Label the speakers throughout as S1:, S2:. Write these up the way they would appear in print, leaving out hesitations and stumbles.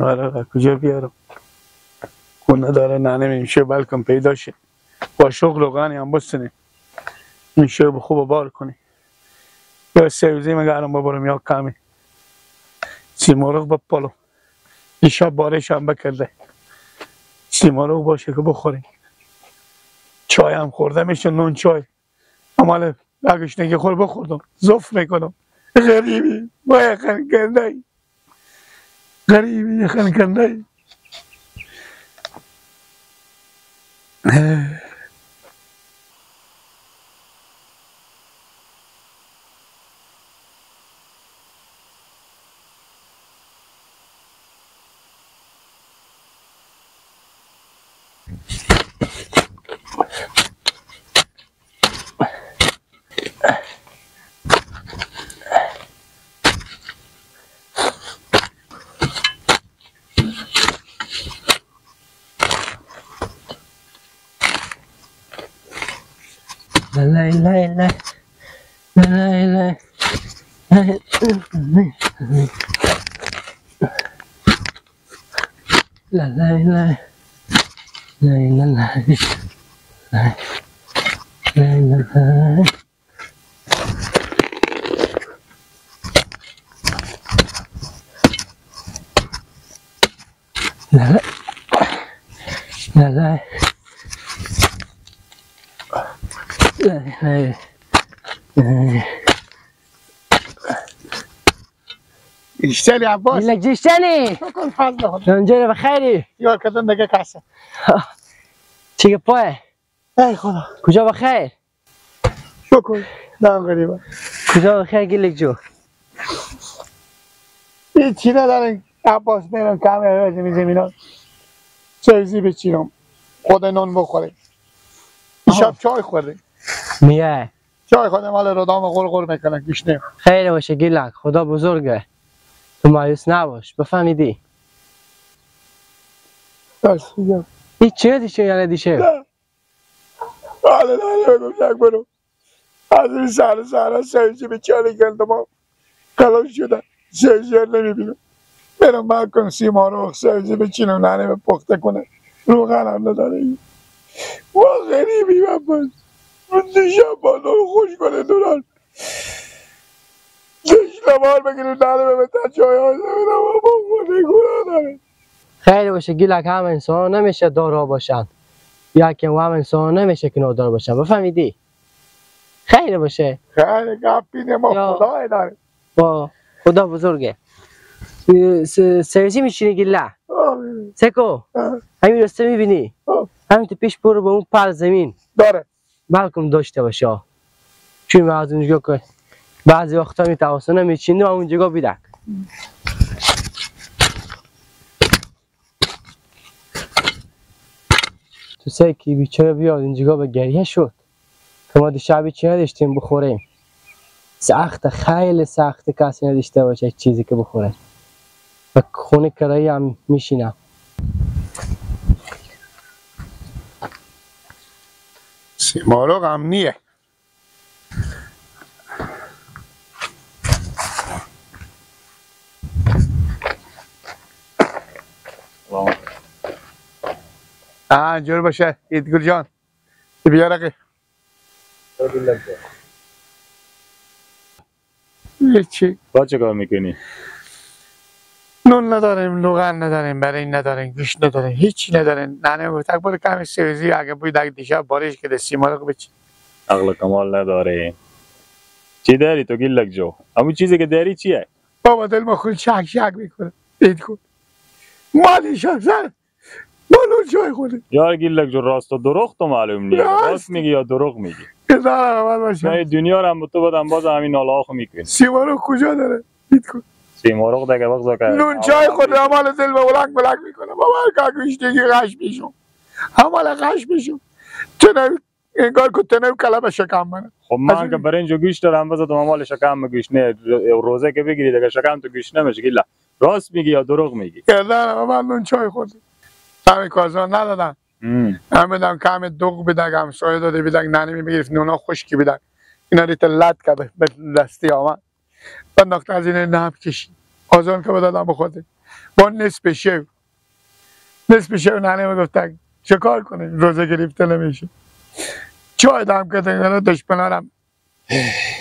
S1: آره کجا بیارم؟ خونه داره ننه میشه بلکن پیدا شه با شغل و غنی هم بستنی میشه به خوب بار کنی یا سیوزی مگرم ببرم یا کمی سیمرغ بپالو دیشب بارش هم بکرده سیمرغ باشه که بخوریم چای هم خورده میشه نون چای عمال گشنگی خور بخوردم زف میکنم غریبی با خنکنده ای غریبی خنکنده ای
S2: لا لا لا لا لا لا لا لا لا لا لا لا
S1: اشتری عباس
S2: لك جيشتني
S1: شكرا فضل
S2: رنجينا بخيري
S1: یار کدن دیگه کاسه
S2: چی پای
S1: ای خدا
S2: کجا بخیر
S1: شکر دام غریبه
S2: کجا بخیر گلک جو
S1: هیچی ندارن عباس میرم کامل زمینا سبزی بچینم خود نون بخوره شب چای خورده
S2: میه
S1: چای خورده مال رودام غل میکنه گشنه
S2: خیر باشه گلک خدا بزرگه تو مایوس نباش بفهمیدی
S1: بس دیگه
S2: هیچ چی ندیشه یا ندیشه
S1: حالا بگم یک برو از این سهر سبزی بچاره کردم خلاص شده سبزی ها نمیبینم برم بکن سیما رو سبزی بچینم ننه پخته کنه روغن هم نداره و غریبی عباس دیشب با نون خوش کنه دوران دشنوار بگیریم ننه به چای های زمینم و بخوره گناه داره
S2: خیر باشه گلک هم انسان نمیشه دارا باشن یا که هم انسان نمیشه که نادار باشن بفهمیدی خیر باشه
S1: خیلی گپی ما
S2: یا-
S1: خدای داره
S2: با خدا بزرگه سرزی میشینی گله سکو همین رسته میبینی همین تو پیش برو به اون پر زمین
S1: داره
S2: بلکم داشته باشه چون من از اونجا که بعضی وقتا میتواسه نمیچینی و اونجا بیدک تو سکی بیچاره بیاد اینجا به گریه شد که ما دیشب چی نداشتیم بخوریم سخت خیلی سخت کسی نداشته باشه چیزی که بخوره و خونه کرایی هم میشینم
S1: سیمارو غمنیه جور باشه ایدگل جان بیا رقی هیچی
S3: با چه کار میکنی؟
S1: نون نداریم لوغن نداریم برای نداریم گوشت نداریم هیچی نداریم ننه گفت برو کمی سوزی اگه بود اگه دیشب بارش که سیمارو بچی
S3: عقل کمال نداره چی داری تو گلک جو؟ همون چیزی که داری چیه؟
S1: بابا دل ما خود شک میکنه دید کن مالی شخصا مالون چای خورده
S3: یار گلک جو راست و دروغ تو معلوم نیست راست میگی یا دروغ میگی
S1: بذارم اول باشه
S3: من دنیا رو هم به تو بدم باز همین نالاخو میکنی
S1: سیمارو کجا داره دید کن
S3: سیمارغ دیگه بغضا که
S1: نون چای خورده عمال دل ما بلک میکنه بابا که گوشتگی غش میشم عمال غش میشم تنو انگار که تنو کلم شکم منه
S3: خب من که برنج و گوشت دارم بذار تو مال شکم گوشت نه روزه که بگیری دیگه شکم تو گوشت نمیشه گیلا راست میگی یا دروغ میگی
S1: کردن من نون چای خورده کمی کازان ندادن من بدم کمی دوغ بدم سایه داده بدم ننه میگرفت نونا خشکی بدم اینا ریت لد کرده به دستی آمد بعد نقطه از این نم کشید آزان که بدادم بخوده با نصف شو ننه میگفت چه کار کنه روزه گرفته نمیشه چای دم کردن دشمنارم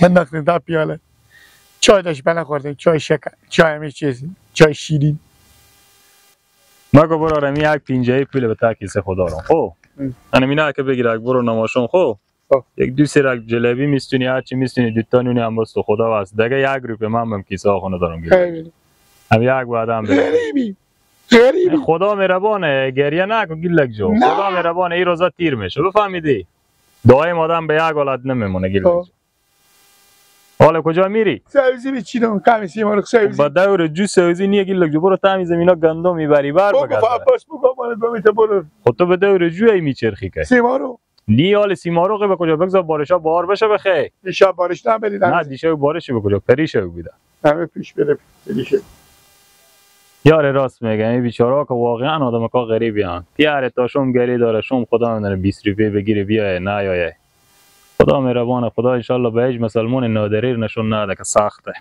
S1: بنداختیم تا پیاله چای دشمن خوردیم چای شکر چای همه چیزی چای شیرین
S3: مگو برو رمی یک پینجه پول به تا کیسه خدا رو خب انا مینا که بگیره برو نماشون خب یک دو سرک جلبی میستونی هر چی میستونی دو تا نونی هم بس تو خدا واسه دیگه یک روپیه من بهم کیسه آخونه دارم گیرم هم یک بعد هم
S1: غریبی
S3: خدا مهربانه گریه نکن گیلک جو خدا مهربانه این روزا تیر میشه بفهمیدی دعای آدم به یک حالت نمیمونه گیلک جو حالا کجا میری
S1: سبزی بچینم کمی سیمارو سبزی
S3: با دور جو سبزی نیه گیلک جو برو تمی زمینا گندم میبری بر بگرد
S1: بابا مالت بمیته برو
S3: خود تو به دور جو ای میچرخی که
S1: سیمارو
S3: نی حال سیمارو به کجا بگذار بارشا بار بشه بخیر
S1: دیشب بارش نبرید
S3: نه دیشب بارش به کجا پریشه بیدا
S1: همه پیش بره دیشه
S3: یار راست میگه این بیچاره‌ها که واقعا آدم کا غریبیان پیار تا شوم گری داره شوم خدا میدونه 20 روپیه بگیری بیای نه یا خدا مهربانه خدا ان شاء الله به هیچ مسلمان نادریر نشون نده که سخته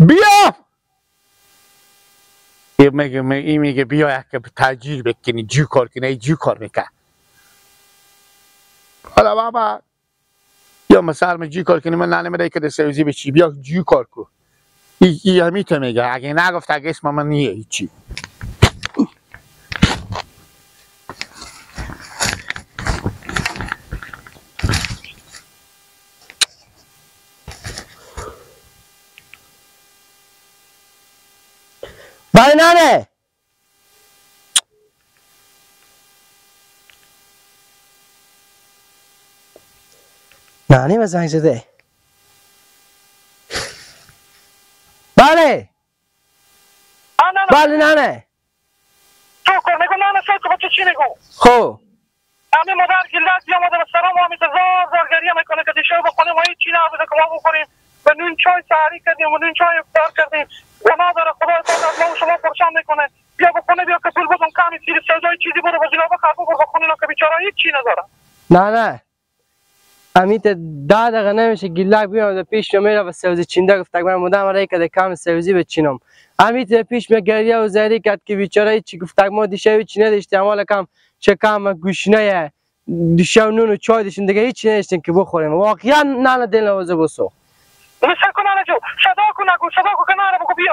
S1: بیا این میگه بیا که تاجیر بکنی جو کار کنی ای جو کار میکن حالا بابا یا مثلا جو کار کنی من نمیده که سوزی بچی بیا جو کار کن ای همی تو میگه اگه نگفت اگه اسم من نیه هیچی
S2: بله ننه نانی به زنگ زده بله بله ننه
S4: تو کن نگو نانه سر که بچه چی نگو
S2: خب
S4: همین مادر گلت یا مادر سلام و همیشه زار گریه میکنه که دیشب بخونیم و هیچ چی نبوده که ما بخوریم و نون چای سحری کردیم و نون چای افطار کردیم گناه داره خدای پاک از ما و شما پرچم میکنه بیا بخونه بیا که پول بودم کمی سیر سوزای چیزی برو با جلابه خربو برو بخونین که بیچاره هیچ چی نداره
S2: نه امیت 10 دقیقه نمیشه گیلک بیام پیش میره و سبزی چینده گفت من مدام رای که کم سبزی بچینم امیت پیش می گریه و زری کرد که بیچاره چی گفت ما دیشب چی نداشتیم احتمال کم چه کم گوشنه دیشب نون و چای داشتیم دیگه هیچ نداشتیم که بخوریم واقعا نه دل نوازه بسو
S4: مثل کنانه جو صدا کن نگو صدا کن که نره بگو بیا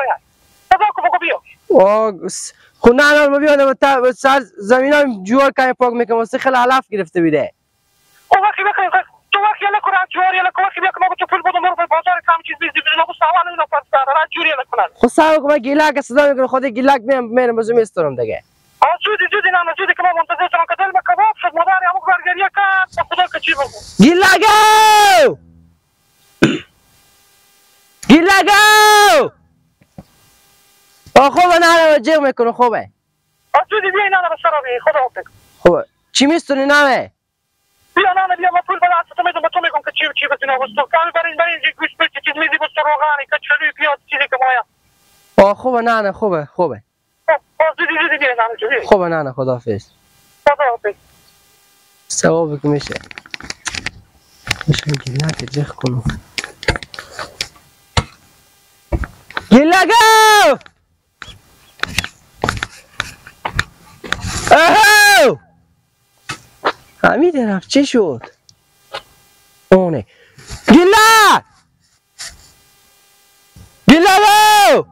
S4: صدا کن بگو بیا
S2: خب نه ما بیادم تا سر زمین هم جوار که پاک میکنم واسه خیلی علف گرفته بیده
S4: او وقتی بکنیم تو وقتی یلا کنه جوار یلا کنه وقتی بیا که ما تو پول بودم برو به بازار کم چیز بیزی بیزی نبو سوال اینا فرض کرده را جوری یلا کنه
S2: خب سوال کنم گیلک صدا میکنه خود گیلک میرم بازم میسترم دیگه
S4: زودی نه زودی که ما منتظر شدم که دل کباب شد مادر همون برگریه کرد با خدا که چی بگو
S2: گیلگو خوبه نه جیغ میکنه خوبه
S4: زودی بیایی نانه به سرا بیایی خدا حافظ
S2: خوبه چی میستونی نمه
S4: بیا نانه بیا ما پول بده تو میدونم به تو میگم که چی بتونه بستو کمی برین گوش بچی چیز میزی بستو روغانی که چلوی پیاز چیزی که مایا
S2: خوبه نه خوبه
S4: زودی بیایی نانه جو بیایی
S2: خوبه نه خدا حافظ
S4: خدا حافظ
S2: ثوابه که میشه گیلک جیغ کنم گیلگو اهو همین طرف چی شد اونه گیلک گیلگو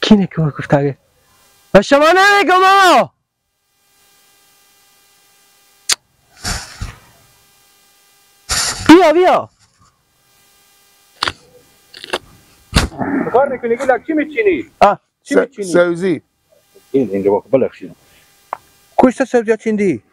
S2: کی نکوه گفته و شما نمیگم آقا بیا
S5: کار میکنی گلک چی میچینی؟ چی میچینی؟
S1: سوزی
S5: اینجا باقی بلخشیدم کشت سبزی چیندی؟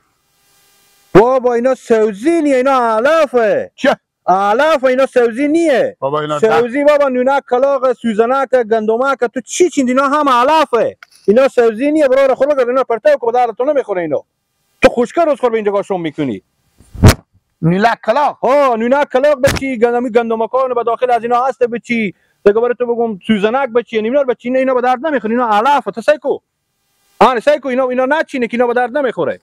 S5: بابا اینا سوزی نیه اینا علافه
S1: چه؟
S5: علف اینا سبزی نیه.
S1: بابا اینا
S5: سبزی بابا نونک کلاغ سوزنک گندمک تو چی اینا هم علفه. اینا سبزی نیه برای خود بگرد اینا پرتو که به درتون نمیخوره اینا. تو خوشکر روز خور به اینجا شوم میکنی.
S1: نونک کلاغ.
S5: ها نونک کلاغ بچی گندمکان به داخل از اینا هست بچی. دیگه برای تو بگم سوزنک بچی اینا بچی اینا به درد نمیخوره اینا علفه تو سایکو. سایکو اینا نچینه که اینا به درد نمیخوره.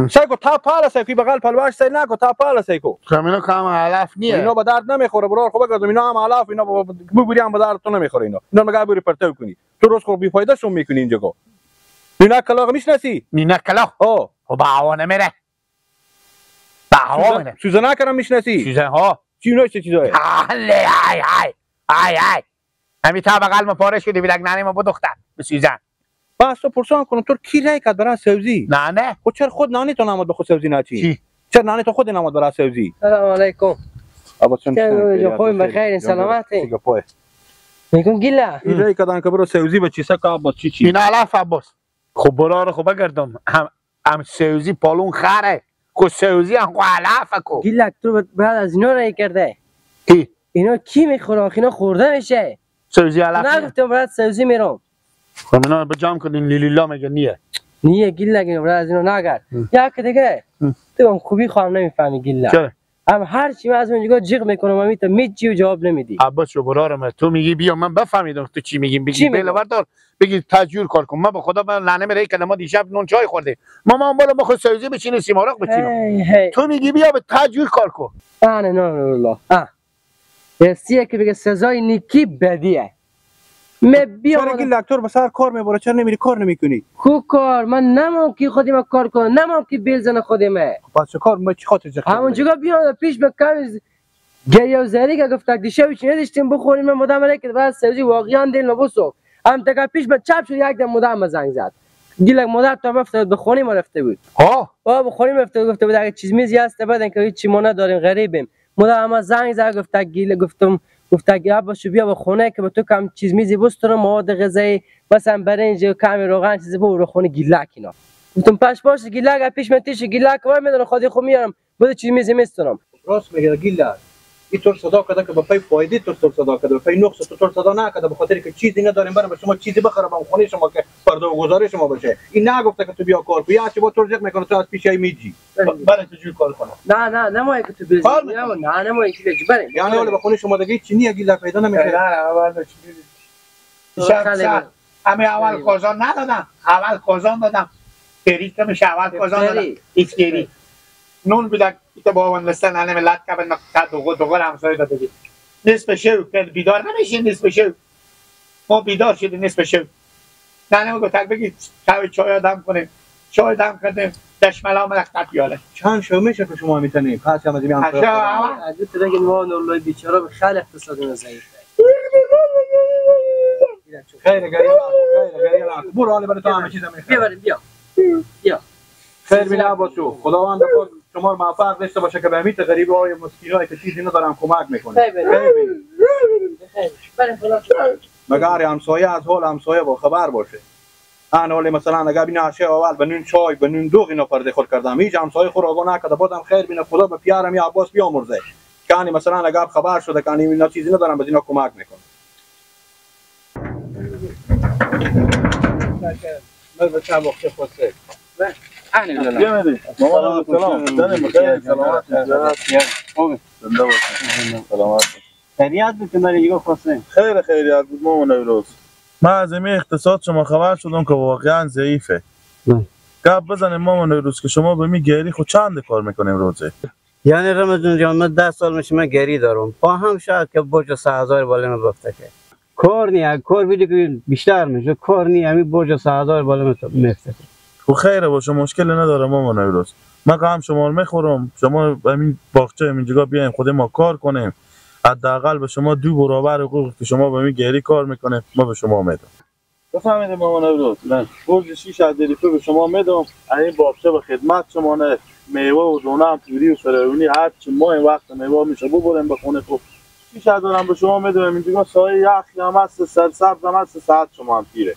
S5: سایکو تا پالا سایکو بغل پلواش سای نکو تا پالا سایکو
S1: کامینا کام علف نیه
S5: اینا به درد نمیخوره برار خوب گردم اینا هم علف اینا ببری هم به درد تو نمیخوره اینا مگه بری پرتو کنی تو روز خود بی فایده شون میکنی اینجا نونک کلاغ میشناسی
S1: نونک کلاغ خب باوا نمیره باوا نمیره
S5: سوزنک هم میشناسی
S1: سوزن ها
S5: چی اوناش چه چیزایی
S1: ای همین تا بغل ما پارش کردی بیلک نانی ما بدختن به سوزن
S5: بس تو پرسان کنم تو کی رای کرد برای سبزی
S1: نه
S5: خود چرا خود نانی تو نماد به خود سبزی نچی
S1: چی
S5: چرا نانی تو خود نماد برای سبزی
S2: سلام علیکم
S5: ابا چون
S2: خوبی بخیر سلامتی میگم گیلا
S5: این رای کردن که برای سبزی به چیزا که ابا چی
S1: این علف عباس خب برار خوب گردم هم سبزی پالون خره کو سبزی هم علف کو
S2: گیلا تو بعد از اینا رای کرده
S1: کی
S2: اینا کی میخوره اینا خورده میشه
S1: سبزی علف
S2: نگفتم برات سبزی میرم
S1: خب اینا به جام کنین لیلا میگه
S2: نیه گیلا گیلا برات از اینا نگرد یک دیگه تو هم خوبی خواهم نمیفهمی گیلا
S1: چرا
S2: هم هر چی از اونجا جیغ میکنم امی تو میچی و جواب نمیدی
S1: عباس رو برارم تو میگی بیا من بفهمیدم تو چی میگیم بگی
S2: میگم؟
S1: بله بردار بگی تجور کار کن من به خدا من لعنه میره که ما دیشب نون چای خورده ما بالا بخور سبزی بچینه سیمارق بچینم تو میگی بیا به تجور کار کن
S2: نه الله رسیه که بگه سزای نیکی بدیه
S5: چرا که لکتور به سر کار میبره چرا نمیری کار نمیکنی
S2: کو کار من نمام که خودی ما کار کنم نمام که بیل زنه خودی ما
S5: پس چه کار ما چی خاطر زخم
S2: همون جگه بیان پیش به کمی گریه و زری که گفت دیشب چی نداشتیم بخوریم من مدام علیک بعد سبزی واقعا دل نبوسو هم تا پیش به چپ شد یک دم مدام زنگ زد گیلک مادر تا رفته به خونی ما رفته بود با بخوریم رفته گفته بود اگه چیز میزی هست بعدن که هیچ چی ما نداریم غریبیم مدام زنگ زد گفت گیل گفت اگه باشو بیا به خونه که به تو کم چیز میزی بسترم مواد غذایی مثلا برنج و کمی روغن چیزی برو خونه گیلک اینا گفتم پاش باشه گیلک پیش متیش گیلک وای میدونم خودی خود میارم بود چیز میزی میستونم
S5: راست میگه گیلک این طور صدا کرده که به پای فایده تو صدا کرده به پای نقص تو صدا نکرده به خاطر که چیزی نداریم برای شما چیزی بخره به خونه شما که پرده و گزارش شما باشه این نگفته که تو بیا کار کنی چه با ترجیح میکنه تو از پیشای میجی برای تو جور کار کنه
S2: نه نمایی که تو بیزی نه نمایی که بیزی بریم
S5: یعنی ولی به خونه شما دیگه چی نیه گیلک پیدا نمیشه
S6: نه اول شب همه اول کازان ندادم اول کازان دادم تریک میشه اول کازان دادم ایکتری نون بیدک ایتا با وندستن هنه ملت که به نقطه دوغل همسایی داده بید نصف شو که بیدار نمیشین نصف شو ما بیدار شدیم نصف شو نه گفتک بگید چای دم کنیم چای دم کردیم دشملا ملخت پیاله
S5: چند شو میشه که شما میتونیم پس هم از این همسایی
S2: از تو بگید ما نولای بیچاره به خیلی اقتصادی ضعیفه
S5: خیلی گریه برو حالی برای تو همه چیز میخواه
S2: بیا
S5: خیر بینه عباسو خداوند بخواد شما رو موفق داشته باشه که به امیت غریبه های مسکینایی که چیزی ندارن کمک میکنه خیر مگر همسایه از حال همسایه با خبر باشه انا حالی مثلا اگر بینه عشق اول به نون چای به نون دوغ اینا پرده خود کردم هیچ همسایه خور آگاه نکرده بازم خیر بینه خدا به پیارم یا عباس بیامرزه که مثلا اگر خبر شده که اینا چیزی ندارن به اینا کمک میکنه من بچه وقت خودسه
S2: خیریت بود که من دیگه خواستم
S7: خیلی خیریت بود مامان نوروز من از این اقتصاد شما خبر شدم که واقعا ضعیفه گپ بزنیم مامان نوروز که شما به می گری خود چند کار میکنیم روزه
S8: یعنی رمضان جان من 10 سال میشه من گری دارم با هم شاید که برج 3000 بالا من بفته که کار نی کار بیدی که بیشتر میشه کار نی همین برج 3000 بالا من میفته
S7: خب خیره باشه مشکلی نداره مامان نوروز من قهم شما رو میخورم شما همین باغچه همین جگاه بیایم خود ما کار کنیم حداقل به شما 2 برابر حقوق که شما به می گری کار میکنه ما به شما میدم بفهمید مامان نوروز من برج 6 عدلیفه به شما میدم این باغچه به خدمت شما نه میوه و دونه هم پیوری و فرعونی هر چی ما این وقت میوه میشه ببریم به خونه خوب 6 دارم به شما میدم اینجا سایه یخی هم هست سرسبز هم هست ساعت شما هم پیره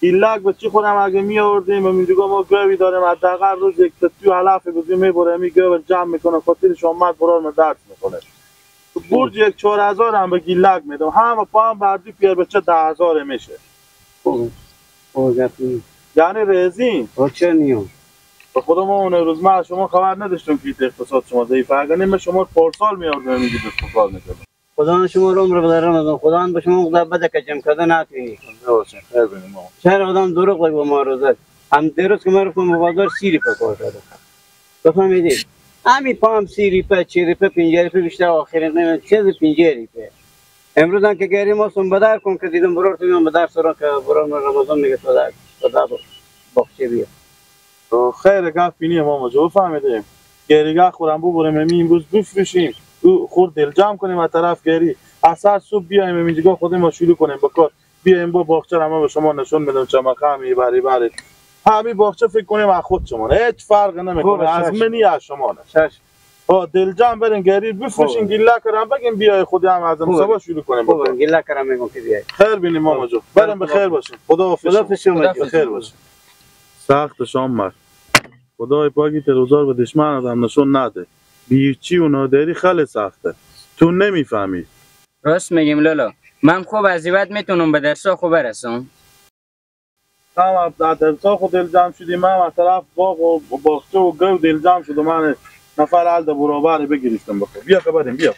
S7: گیلک به چی خودم اگه می آوردیم و میگم ما گاوی داریم حداقل روز یک تا تو علف گذی میبره می گاو جمع میکنه خاطرش اومد برار ما درس میکنه برج یک 4000 هم به گیلک میدم همه پا هم بردی پیر بچه 10000 میشه یعنی رزین
S8: چه نیوم
S7: به خدا ما اون روز ما شما خبر نداشتم که اقتصاد شما ضعیفه اگر نه شما پارسال میآوردم میگید استقلال میکردم
S8: خدا شما رو عمر بداره رمضان خدا به شما خدا بده که جمع کرده نتونی
S7: خیر بینیم
S8: شهر آدم دروغ بگه با ما روزه هم دیروز که من رفتم بازار 30 روپیه کار کردم بفهمیدید همین پام 30 روپیه 40 روپیه 50 روپیه بیشتر آخرین نمیدونم چیز 50 روپیه امروز هم که گری ما سون بدر کن که دیدم برار تو میام بدر سرا که برار رمضان میگه خدا باخچه بیا
S7: خیر گفت بینیم ما جو فهمیدیم گریگاه خورم ببریم امروز بفروشیم خورد دل جمع کنیم از طرف گری اثر صبح بیایم اینجا خودمون ما شروع کنیم به کار بیایم با باغچه ما به شما نشون بدم چمقه میبری همین باغچه فکر کنیم از خود شما هیچ فرق نمیکنه از منی از شما نه دل جمع بریم گری بفروشین گیلا کرم بگیم بیای خودی هم از صبح شروع کنیم
S8: بابا گیلا کرم میگم که بیای
S7: خیر بینیم ماما جو بریم بخیر باشیم خدا شما بخیر باشیم سخت شام مرد خدای پاکی روزار به دشمن آدم نشون نده بیچی و نادری خیلی سخته تو نمیفهمی
S9: راست میگیم لالا من خوب از این بعد میتونم به درسا خوب برسم
S7: تمام در درسا خود دلجم شدی من از طرف باغ و باغچه و گو دلجم شد و من نفر حال ده برابر بگیرستم بخور بیا که بریم بیا